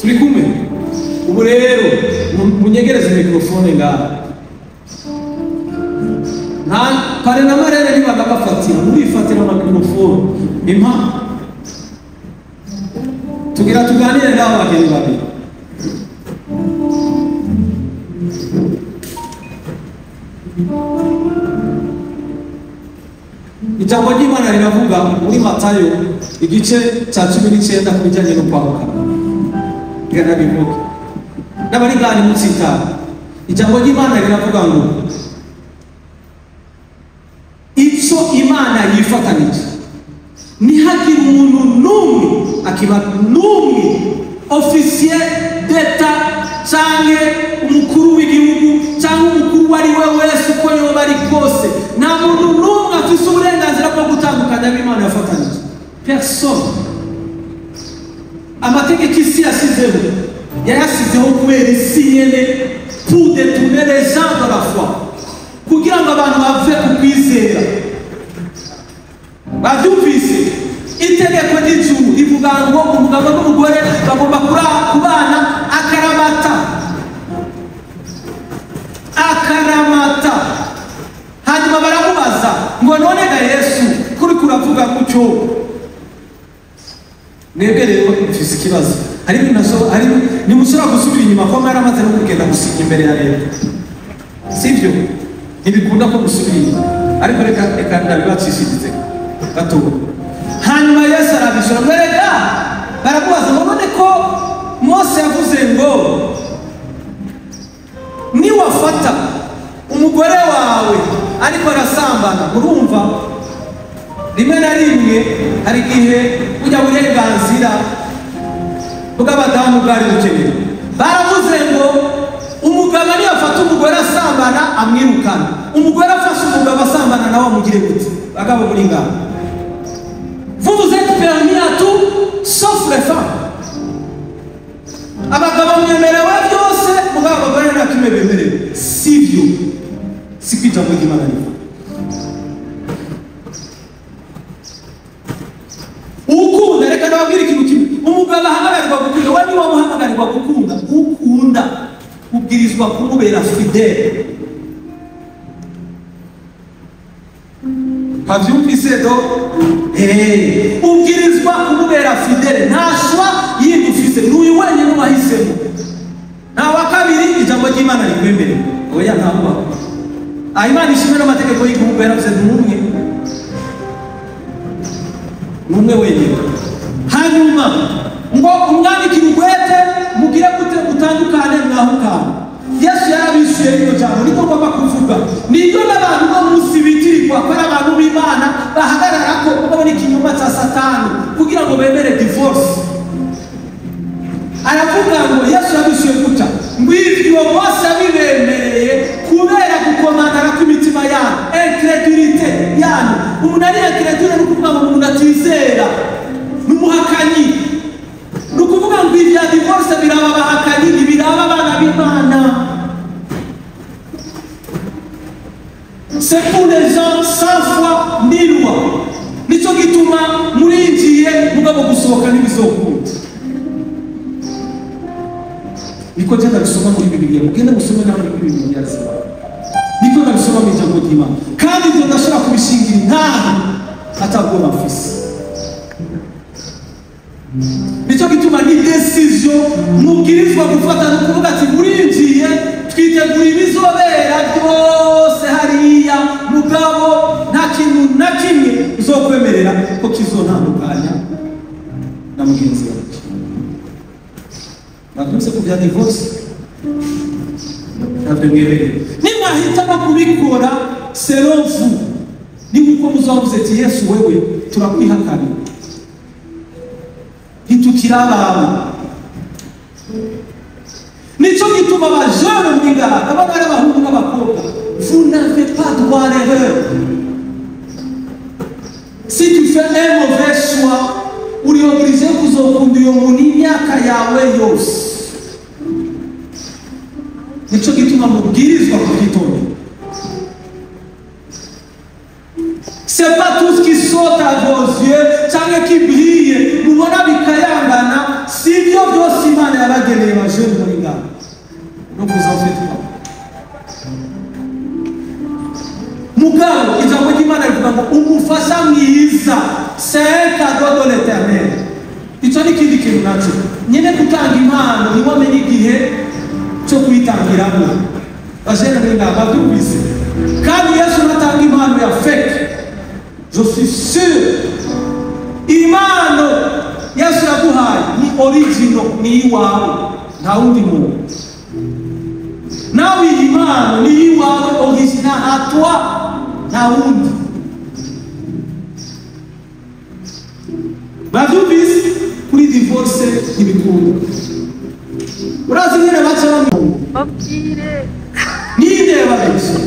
turi kumwe ubu rero munyegereze mikrofone ngaha nta kare na marere ntibaga bafatira murifatira mikrofone impa tugira tuganire n'abo bageni babiri ijambo ry'Imana riravuga muri Matayo igice cya 19 ku bijyanye no kwaguka gana bivuga n'abari gani mutsita ijambo ry'Imana riravuga ngo icyo Imana yifatanije ntihagire umuntu n'umwe akiba n'umwe officier d'etat cyangwa umukuru w'igihugu cyangwa umukuru wari we wese uko yoba ari kose nta muntu n'umwe afise uburenganzira bwo gutandukanya n'Imana yafatanije personne amategeko isi yasizeho yayasizeho kubera isi nyene pour détourner les gens de la foi kugira ngo abantu bave ku kwizera bavyumvise itegeko ry'ijuru rivuga ngo umugabo n'umugore bagomba kubana akaramata hanyuma baramubaza ngo none ga Yesu kuri kuravuga gutyo mwebwe rero mfise ikibazo hari ntimushobora gusubira inyuma ko mwaramaze no kugenda gusinya imbere ya leta sivyo ntibikunda ko gusubira inyuma ariko reka ndabibacishirize gato hanyuma Yesu arabishura mwereka baramubaza ngo none ko Mose yavuze ngo niwafata umugore wawe ariko arasambana urumva rimwe na rimwe hari igihe ujya burenganzira bw'abadamu bwari bukenewe. Baravuze ngo umugabo niyo afata umugore asambana amwirukana, umugore afashe umugabo asambana nawe amugire gute? Bagabo muri ngabo, vous êtes permis à tout sauf les femmes. Abagabo mwemerewe byose, mugabo abagore nta kimwe bemerewe. Sivyo, si kwita mu Imana ni ukunda. Reka ndababwira ikintu kimwe, umugabo ahamagarirwa gukunda, we niwe wamuhamagarirwa gukunda. Ukunda ubwirizwa kumubera fidele. Havyumvise do? Ubwirizwa kumubera fidele, nta shwa yindi ufise, n'uyu wenyine wahisemo. Nta wa kabiri ijambo ry'Imana rikwemere. Oya ntabwo. Imana ishimwe n'amategeko y'igihugu yaravuze n'umwe. N'umwe wenyine. Hanyuma ngo umwandikire urwete mugire gute mutandukane mwahukana. Yesu yarabishuye rino jambo niko ngomba kuvuga. Nibyo n'abantu bo munsi bitirirwa ko ari abantu b'Imana bahagarara ko babona ikinyoma cya Satani kugira ngo bemere divorce. Aravuga ngo Yesu yabishuye gutya ngo ibyo bose bibemereye kubera gukomandara kw'imitima yanyu, incredulité yanyu. Umuntu ari incredule no kuvuga ngo umuntu atizera n'umuhakanyi, no kuvuga ngo ibya divorce biraba abahakanyi ntibiraba abana b'Imana. C'est pour les gens sans foi ni loi. Nico gituma murinjiye mugabo gusohoka n'ibizokunda. Niko tena bisoma muri Bibiliya, mugenda musome nawe muri Bibiliya zima. Niko nabisoma mu ijambo ry'Imana. Kandi ibyo ndashaka kubishingira ntaho atabwo bafise. Nico gituma ni decision mubwirizwa gufata no kuvuga ati murinjiye twitegura ibizobera byose hariya, mugabo nta kintu na kimwe uzokwemerera ko kizontandukanya na mugenzi wawe. Bakunze kubya divorce ntabwo mwemerera. Nimwahitamo kubikora selon vous, ni uko muzavuze ati Yesu wewe turakwihakana, ntitukira abawe. Nico gituma abajene muri ngaha abana ari abahungu n'abakobwa, vous n'avez pas droit à l'erreur. Si tu fais un mauvais choix, uri obligé kuzokunda uyo muntu imyaka yawe yose. Nico gituma mubwirizwa kugitonda. C'est pas tout ce qui saute à vos yeux cyangwa qui brille mubona bikayangana, sibyo byose Imana yabageneye abajene muri ngaha. Donc vous en faites pas. Mugabo ijambo ry'Imana rivuga ngo umufasha mwiza, c'est un cadeau de l'Éternel. Icyo ni ikindi kintu nacyo nyine gutanga impano niwe amenya igihe cyo kwitangiramo. Bajene muri ngaha babyumvise. Kandi Yesu natanga impano ya fake. Je suis sûr impano Yesu yaguhaye ni original, ni iwawe, nta wundi muntu. Nawe iyi impano ni iwawe, original à toi, nta wundi. Bavyumvise kuri divorce n'ibikunda. Urazi nyine baca babwire ninde babesha.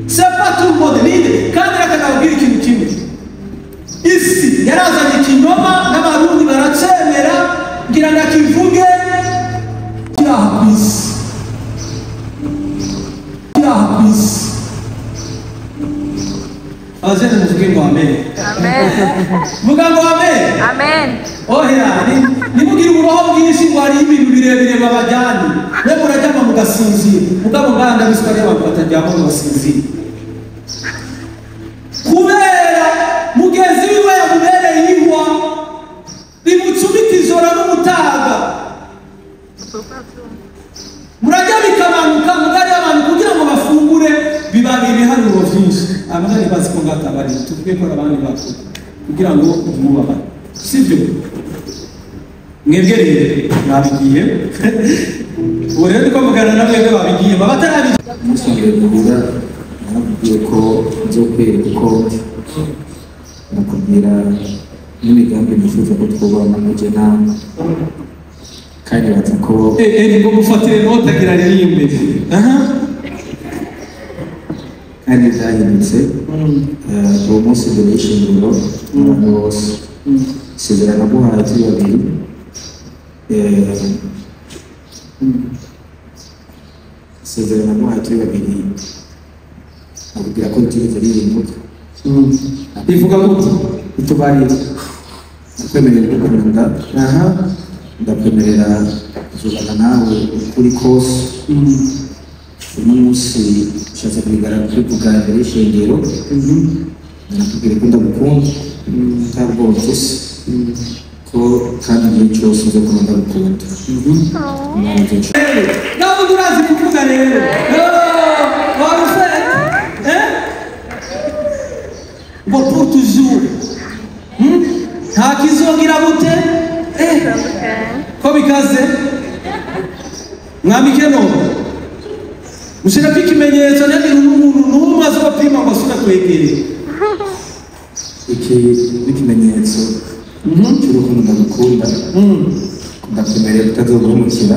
C'est pas tout le monde ninde. Kandi reka nabwira ikintu kimwe, isi yarazanye ikinyoma n'abarundi baracemera ngira ngo akivuge kirahapisi. Azene muvuge ngo amen. amen Vuga ngo amen. amen. Oya nimugire uburoho bwinshi ngo hari ibintu birebire babajyanye, we muraryama mugasinzira, mugabo nganda biswa rero bataryama mugasinzira kubera mugezi wiwe yamubereye ihwa rimucumita ijoro n'umutaga. Murajya bikabanuka mugari abantu kugira ngo bafungure biba ibiharuro byinshi. Abana bazi ko ngatabari tuvuge ko abandi bakuru kugira ngo umubabane, sibyo? Mwebwe rero nabigiye ubu rero niko mugana na mwebwe babigiye babatarabigiye. Musongera kuvuga nakubwiye ko nzokwereka ko nakubwira n'imigambi nifuza ko twubana muje nama kandi baza ko ngo mufatire note agira ririmbe kandi byahindutse uwo munsi mbere y'ishingiro abantu bose isezerano guhaye turi babiri isezerano guhaye turi babiri abwira ko tutigeze rihinduka bivuga gute itubarira nakwemerera gukunda ndakwemerera kuzubana nawe ukuri kose uno munsi ushatse kubivuga imbere y'ishengero nakubwira ko ndagukunda ntabwo mfise ko kandi igihe cyose uza kuba ndagukunda nawe urazi kuvuga rero warufete ngo pour toujours nta kizongera gute ko bikaze mwambike none mushirako ikimenyetso ntihagire umuntu n'umwe azopima ngo asubire kwegera iki n'ikimenyetso cy'urukundo ndagukunda ndakwemerera kutazoguhemukira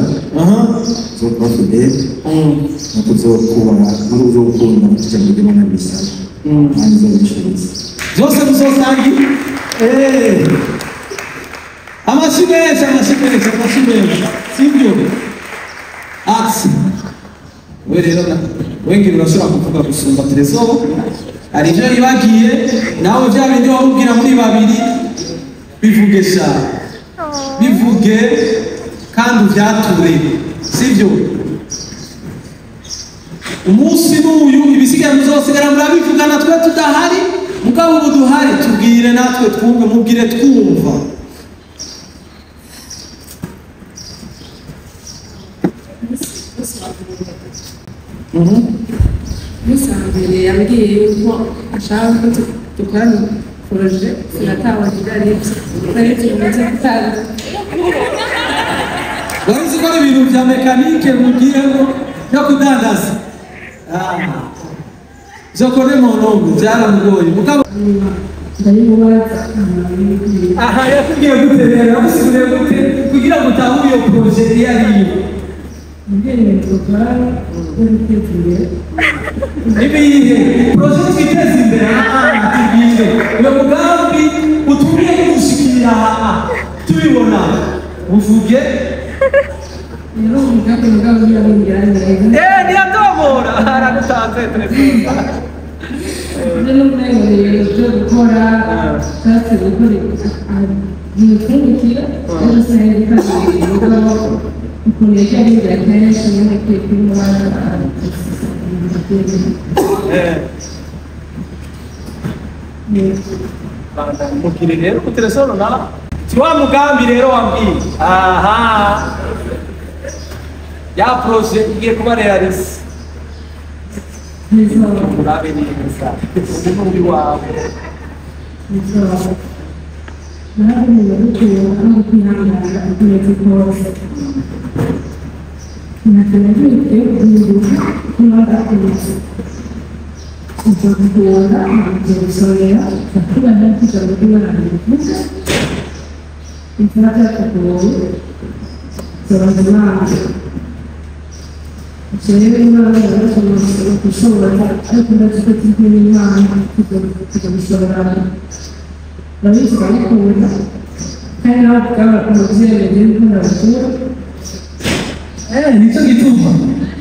uzokuba fidele no kuzokubaha no kuzokunda kugira ngo ugire Imana bisaba kandi uzabishobotse byose muzosangi amashyi menshi sibyo ati we rero wengine urashobora kuvuga gusumba Terezo hari ibyo yibagiye nawe bya bindi wamubwira muri babiri bivuge sha bivuge kandi ubyature sibyo umunsi n'uyu ibisigaye muzosigara murabivugana twe tudahari mugabo ubu duhari tubwire natwe twumve mubwire twumva musambere yambwiye yuko ashaka ko dukorana poroje sinatawagira aribyo bimaze gutanga warizi ko ari ibintu bya mekanike mugiyemo byo kudandaza zokore mu ntongo byaramugoye mugabo aha yakubwiye gute rero yamusiguriye gute kugira ngo utahure iyo poroje iyo ariyo ibihe poroje twiteza imbere tubwire uyo mugambi utumye kudushikira tubibona uvuge ntiyatomora aragutanze telefone rero mwemereye byo gukora cyatse gukora ibifungukira rero sinahita mugabo ukuntu yagiye abigira kenshi nyine kuri mwana mukiri rero ku telefone na si wa mugambi rero wambwiye aha ya proje igiye kuba realise murabe neza umuntu wawe Jewe Imana yarashoboye gushobora ariko ndafite Imana kugabishobora ndabizi ndabikunda kandi nawe ubwawe umubyeyi rero ko ndabikunda nicyo gituma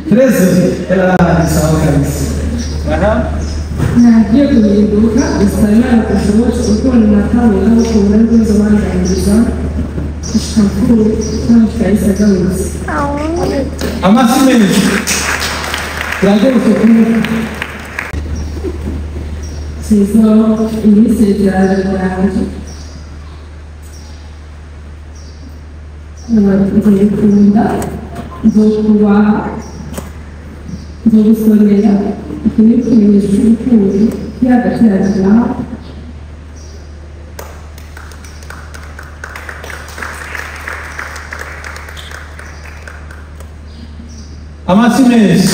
Tereza sawa kabisa nagiye guhinduka gusa Imana kushoboye kuko natawe nawe kubura neza bandangiriza ishakuru cyangwa kayisa gawuzi amasi menshi turagorose kumwe sizo imisezerano yanjye nzayikunda nzokubaha nzogusomera iki ni ikimenyetso cy'urukundo kiri hagati yanjye nawe amasi menshi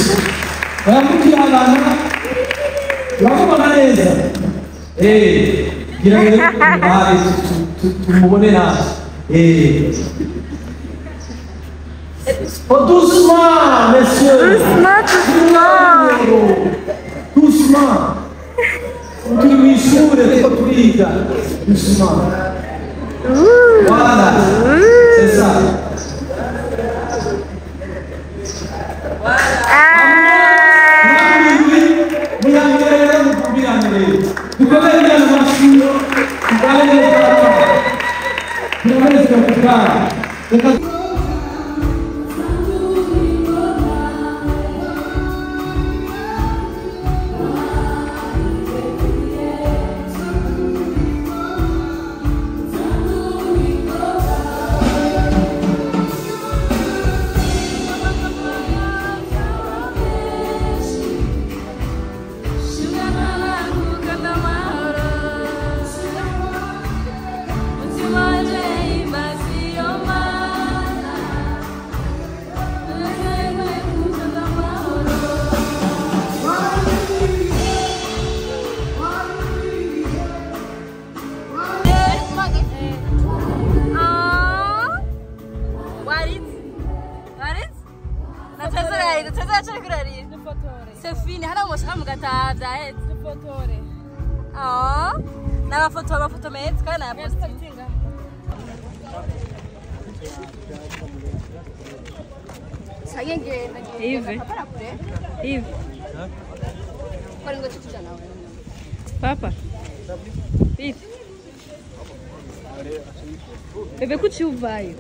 baramukihangana uramubona neza gira rero tumubone hafi. Doucement, messieurs. Doucement. Turi mu ishuri ariko turiga. Doucement. Voilà. C'est ça. Muyangere mukubirane. Dukomere mu mashuri. Tukomeze kukaa. Hivi. Papa. Hivi. Bebe kuti uvayo.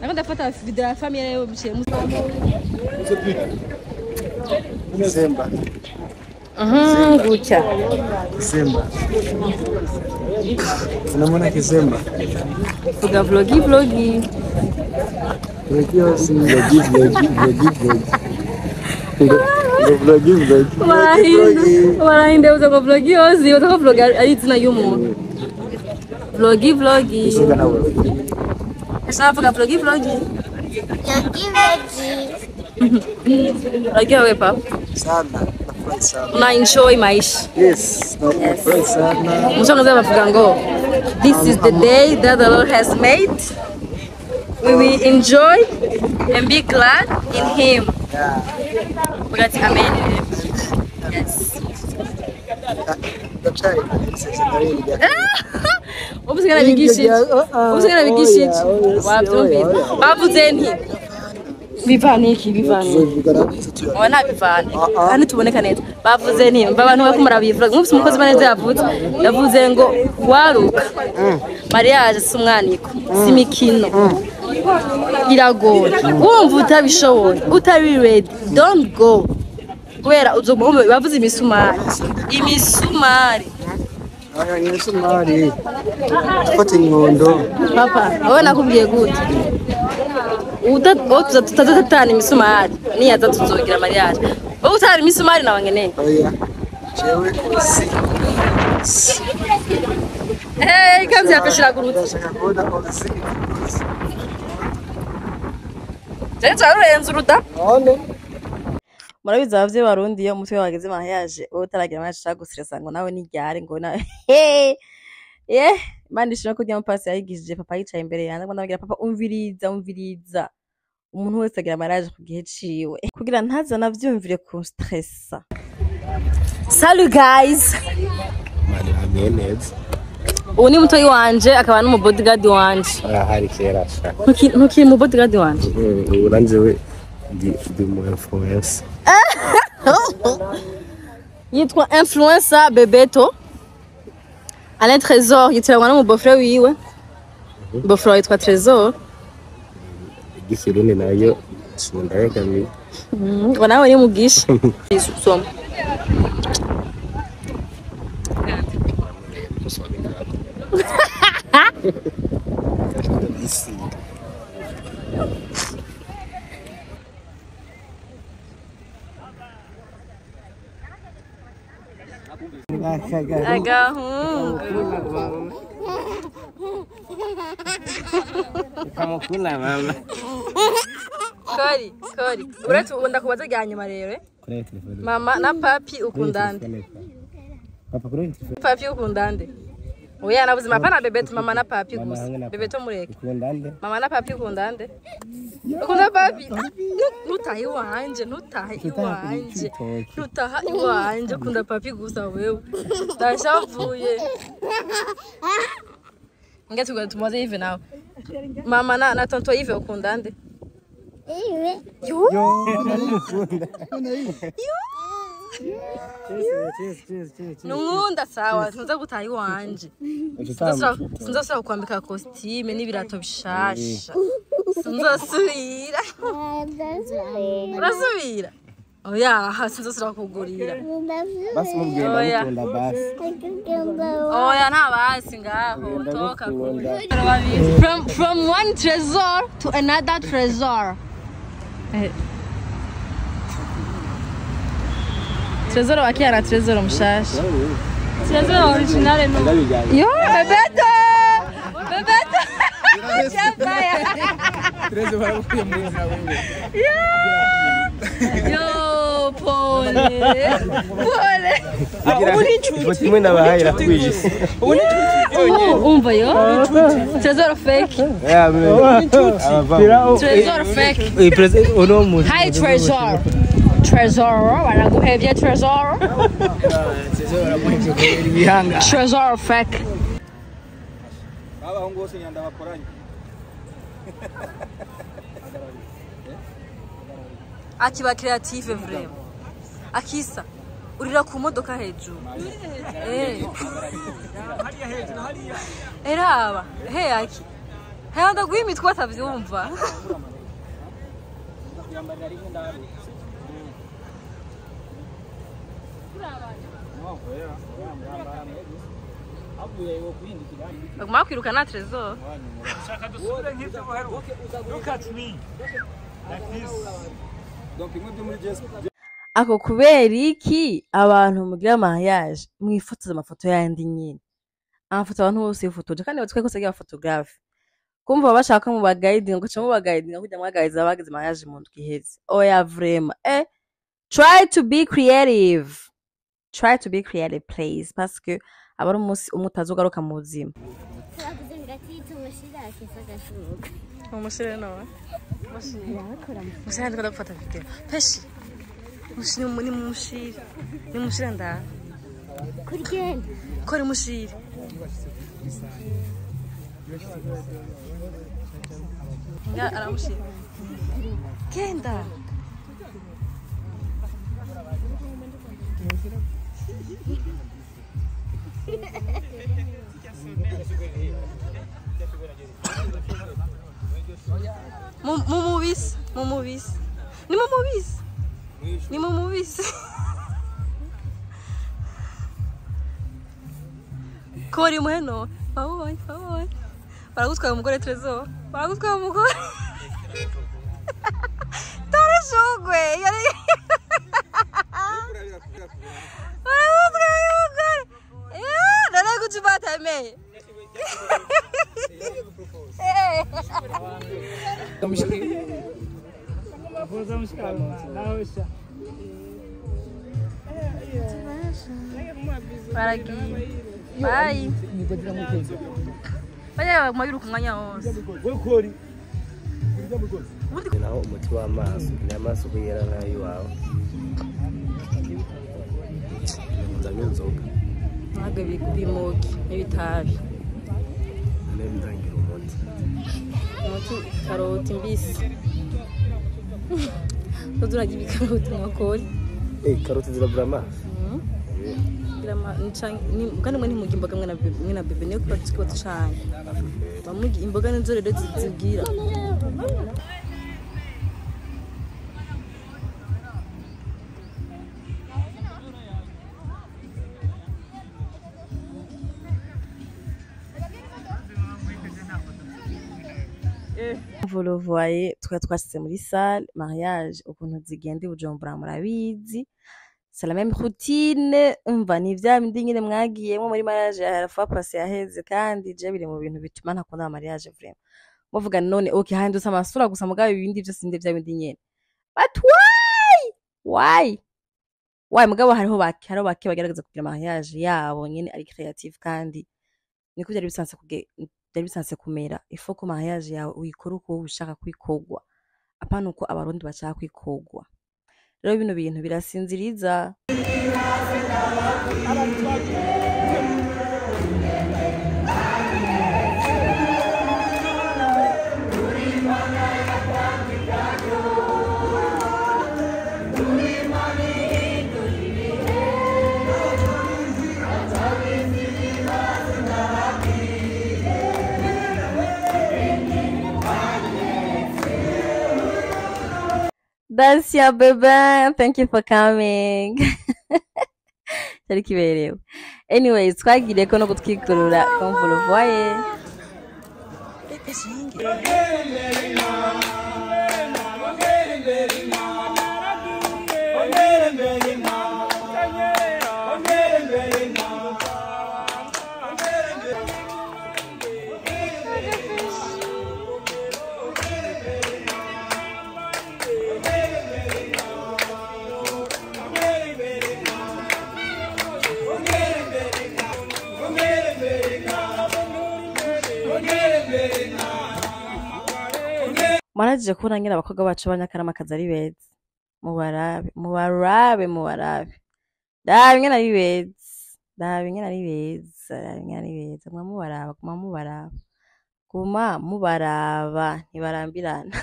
Nakwenda kufuata video ya familia leo mshemu. December. Gucha. December. Unamwona December? Fuga vlogi. Warainde uza vlogi ozi, uza vlogi alitina yumu. Vlogi. Esa fuga vlogi. Lagi wewe papa? Sana. Na enjoy maisha. Yes. Sana. Mshongoza mafuga ngo. This is the day that the Lord has made. We will enjoy and be glad in Him. Yeah. Because Amen. Yes. Ubusigana bigishi. Wabyumvira. Bavuze nti bivaniki. Wana bivana. Kandi tuboneka neza. Bavuze nti abantu bakumara bivura. Nk'ubise umukozi baneze yavuze ngo waruka. Mariage sumwaniko. Simikino. Iragora. Wumva utabishoboye. Utari ready. Don't go. Kubera uzogomba bavuze imisumari. Imisumari. Fata inyondo. Papa, awe nakubwiye gute? Tutatatana imisumari. Niyaza tuzogira mariage. Wowe utari imisumari nawe ngene. Oya. Jewe si. Hey, kamzi yapeshira guruti. Urenze uruda. Murabizi abavye barundi iyo umutwe wageze mariage wowe utaragira mariage cyagusiresa ngo nawe niryare ngo nawe bandishira ko ryamo pasi yayigishije papa yicaye imbere yanjye ngo ndagira papa umviriza umuntu wese agira mariage ku gihe ciwe kugira ntaza navyumvire ku stressa. Salut guys. Mali ameneza. Ubu ni mutoyi wanje akaba n'umu bodyguard wanje. Hari kera sha. Ntukiri mu bodyguard wanje. Uranje we di mu influencer. Yitwa influencer Bebeto. Alain Trésor yitwa n'umu beau-frère wiwe. Beau-frère yitwa Trésor. Igisirune nayo sundayegami. Wanawe ni mugisha. Soma. Agahungu. Ukamukunda mama. Kori. Uretse ukunda kubaza ryanyuma rero. Mama na papi ukundande. Papa kuri papi ukundande. Oya nabuze mapana bebeto mama na papi gusa. Bebeto mureke. Ukundande. Mama na papi ukundande. Ukunda papi. Nutahi wanje, nutahi iwanje. Nutaha iwanje ukunda papi gusa wewe. Ndashavuye. Ngati tumaze hivi nawe. Mama na tonto hivi ukundande. Yo. Nungunda sawa sinza gutaha iwanje. Sinza kwambika costume n'ibirato bishasha. Sinzosubira. Urasubira? Oya, sinzosubira kugurira. Basi mugenda gukunda basi. Oya nta basi ngaho toka. From one treasure to another treasure. Trésor wakia na trésor mshasha. Trésor original no. Yo, Bebeto! Bebeto! Chapaya. Trésor warakuye muri na wewe. Yo, pole. Pole. Ubu ni inshuti. Kimwe n'abahayira kwije. Ubu ni inshuti. Umva yo. Trésor fake. Yeah, Trésor fake. Eh, present ono mu. Hi Trésor. Trésor, wanaguhevye Trésor. Trésor waramuhevye ibihanga. Trésor fake. Abahungu bose nyanda bakoranye. Akiba creative vraiment. Akisa urira ku modoka hejuru. Hariya hejuru hariya. Eraba, he aki. Handa gwimitwa atavyumva. Yambarira rimwe ndabe. Baguma kwiruka na Trésor. Look at me. Like this. Donc imwe byo muri Jesse. Ako kubera iki abantu mugira mariage mwifotoza amafoto yandi nyine. Amafoto abantu bose bifotoje kandi batwe kose ya photographe. Kumva bashaka mu bagaiding ngo cyo mu bagaiding kujya mu bagaiding abagize mariage mu ndwi heze. Oya vraiment. Try to be creative. Try to be creative please parce que abari umunsi umutazogaruka mu buzima. Umusire no. Musire ndiko gufata video. Peshi. Mushini ni mushire. Ni mushire nda. Kurigenda. Kori mushire. Nga aramushire. Kenda. Mumubis. Ni mumubis. Kori muheno. Bawoy. Baragutwaye umugore Trésor. Baragutwaye umugore. Tore shugwe. Yari. Baragutwaye umugore. Nana kujibata me. Bye. Baya mabiruka umwanya wose. Naho umuti w'amaso, n'amaso kuyera nayo wawe. Nzanye nzoga. Ntabwo bimogi n'ibitabi. Nembangira umuti. Umuti karoti mbisi. Tuzuraga ibikaroti nakori. Karoti zirabura amaso. Kandi mwe ntimuga imboga mwe na bebe niyo kuba tucanye. Bamuga imboga nizo rero zibwira. Vous le voyez, twasize muri salle mariage ukuntu zigenda Bujumbura murabizi. C'est la même routine, umva ni vya bindi nyine mwagiyemo muri mariage ya fois passé yaheze kandi je biri mu bintu bituma ntakunda mariage vraiment. Muvuga none okay handutse amasura gusa mugabe ibindi byose inde vya bindi nyene. But why mugabo hariho bake bagerageza kugira mariage yabo nyene ari creative kandi niko byari bisanzwe kumera ifo ko mariage yawe uyikora uko ushaka kwikogwa apana uko abarundi bashaka kwikogwa. Rero bino bintu birasinziriza. Dacia bebe, thank you for coming. Cyari kiberewe. Anyways, twagiriye ko no gutwikurura comme vous le voyez. Mwarajije kubona nyine abakobwa bacu b'Abanyakaramakazi ari beza. Mubarabe. Dawe ingene ari beza. Guma mubaraba ntibarambirana.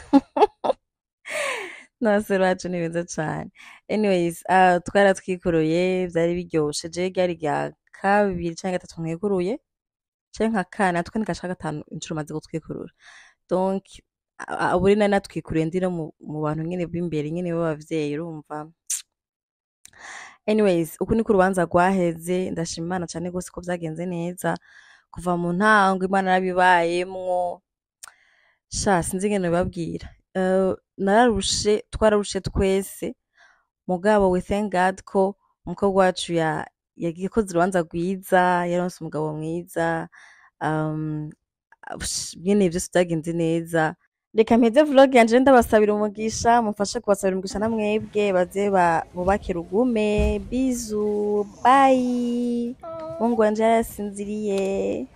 Nose bacu ni beza cyane. Anyways, twaratwikuruye byari biryoshe. Je ryari rya kabiri cyangwa gatatu mwikuruye. Cyangwa nka kana tukandi gashaka gatanu inshuro maze gutwikurura. Donc aburi natwikuriye ndiro mu bantu nyene b'imbere nyene b'abavyeyi urumva. Anyways, uku niko urubanza rwaheze. Ndashima Imana cyane gose ko byagenze neza kuva mu ntango. Imana yabibayemwo sha sinzi ingene babwira. Nararushe twararushe twese mugabo we thank God ko umukobwa wacu yagiye koze urubanza rwiza, yaronse umugabo mwiza. Nyene byose byagenze neza. Reka mpeze vlog yanje ndabasabira umugisha, mufashe kubasabira umugisha na mwebwe baze bubake rugume. Bizu, bye. Mungu wanje yasinziriye.